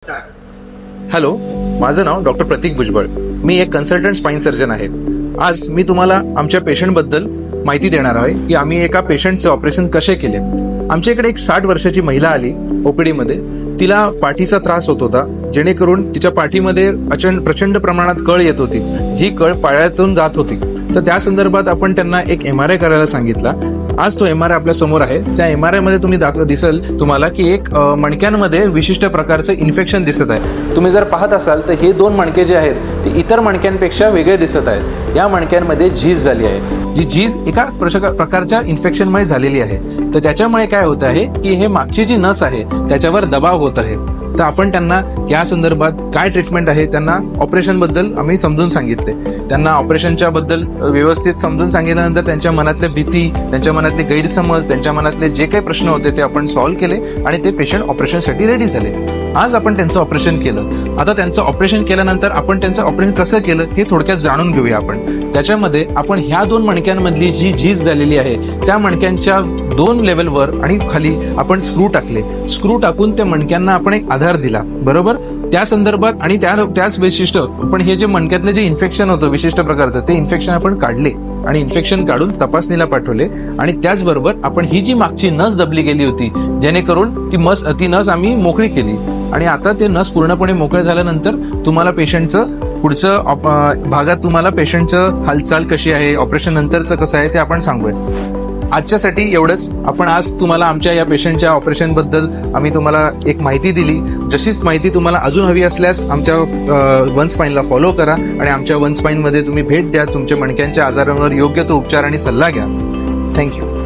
Hello, माझं नाव doctor प्रतीक भुजबळ. मी एक consultant spine surgeon आहे. आज मी तुम्हाला आमच्या पेशंटबद्दल माहिती देणार आहे की आम्ही एका पेशंटचे ऑपरेशन कसे केले. आमच्याकडे एक 60 वर्षाची महिला आली ओपीडी मध्ये. तिला पाठीचा त्रास होत होता, जेणेकरून तिच्या पाठीमध्ये प्रचंड प्रमाणात कळ येत होती, जी कळ पायातून जात होती. तर त्या संदर्भात आपण त्यांना एक MRI करायला सांगितला. आज तो MRI आपल्या समोर आहे. त्या MRI मध्ये तुम्ही दिसेल तुम्हाला की एक मणक्यांमध्ये विशिष्ट प्रकारचं इन्फेक्शन दिसत आहे. तुम्ही जर पाहत असाल तर हे 2 मणके जे आहेत ते इतर मणक्यांपेक्षा वेगळे दिसत आहेत. या मणक्यांमध्ये झीज झाली आहे, जी झीज एका प्रकारच्या इन्फेक्शनमुळे झालेली आहे. तर त्याच्यामुळे काय होत आहे की हे मागची जी नस आहे त्याच्यावर दबाव होत आहे. तर आपण त्यांना या संदर्भात काय ट्रीटमेंट आहे त्यांना ऑपरेशन बद्दल आम्ही समजून सांगितले. त्यांना ऑपरेशनच्या बद्दल व्यवस्थित समजून सांगितल्यानंतर त्यांच्या मनातल्या भीती, त्यांच्या मनातले गैरसमज, त्यांच्या मनातले जे काही प्रश्न होते ते आपण सॉल्व्ह केले आणि ते पेशंट ऑपरेशनसाठी रेडी झाले. आज आपण त्यांचं ऑपरेशन केलं. आता त्यांचं ऑपरेशन केल्यानंतर आपण त्यांचं ऑपरेशन कसं केलं हे थोडक्यात जाणून घेऊया आपण. त्याच्यामध्ये आपण ह्या 2 मणक्यांमधली जी झीज झालेली आहे त्या मणक्यांच्या 2 लेवलवर आणि खाली आपण स्क्रू टाकले. स्क्रू टाकून त्या मणक्यांना आपण एक आधार दिला, बरोबर. त्या संदर्भात आणि त्याच विशिष्ट पण हे जे मणक्यातले जे इन्फेक्शन होतं विशिष्ट प्रकारचं ते इन्फेक्शन आपण काढले आणि इन्फेक्शन काढून तपासणीला पाठवले. आणि त्याचबरोबर आपण ही जी मागची नस दबली गेली होती जेणेकरून ती नस आम्ही मोकळी केली. आणि आता ते नस पूर्णपणे मोकळे झाल्यानंतर तुम्हाला पेशंटचं पुढचं भागात तुम्हाला पेशंटचं हालचाल कशी आहे, ऑपरेशन नंतरचं कसं आहे ते आपण सांगूया. आजच्यासाठी एवढंच. आपण आज तुम्हाला आमच्या या पेशंटच्या ऑपरेशन बद्दल आम्ही तुम्हाला एक माहिती दिली. जशीच माहिती तुम्हाला अजून हवी असल्यास आमच्या वन स्पाइनला फॉलो करा आणि आमच्या वन स्पाइनमध्ये तुम्ही भेट द्या. तुमच्या मणक्यांच्या आजारांवर योग्य तो उपचार आणि सल्ला घ्या. थँक्यू.